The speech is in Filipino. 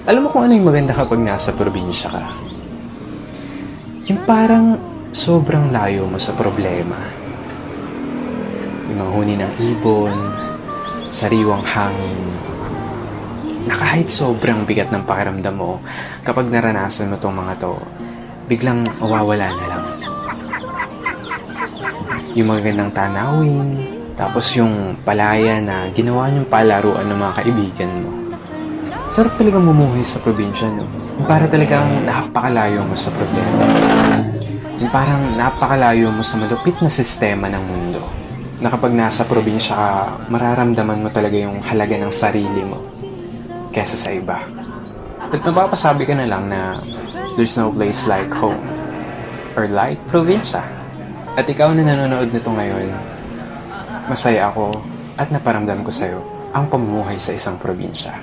Alam mo kung ano yung maganda kapag nasa probinsya ka? Yung parang sobrang layo mo sa problema. Yung mga huni ng ibon, sariwang hangin, na kahit sobrang bigat ng pakiramdam mo, kapag naranasan mo tong mga to, biglang mawawala na lang. Yung magagandang tanawin, tapos yung palaya na ginawa niyong palaruan ng mga kaibigan mo. Sarap talagang bumuhay sa probinsya, no? Yung para talagang napakalayo mo sa problema. Yung parang napakalayo mo sa malupit na sistema ng mundo. Na kapag nasa probinsya ka, mararamdaman mo talaga yung halaga ng sarili mo kesa sa iba. At napapasabi ka na lang na there's no place like home or like probinsya. At ikaw na nanonood nito ngayon, masaya ako at naparamdam ko sa'yo ang pamumuhay sa isang probinsya.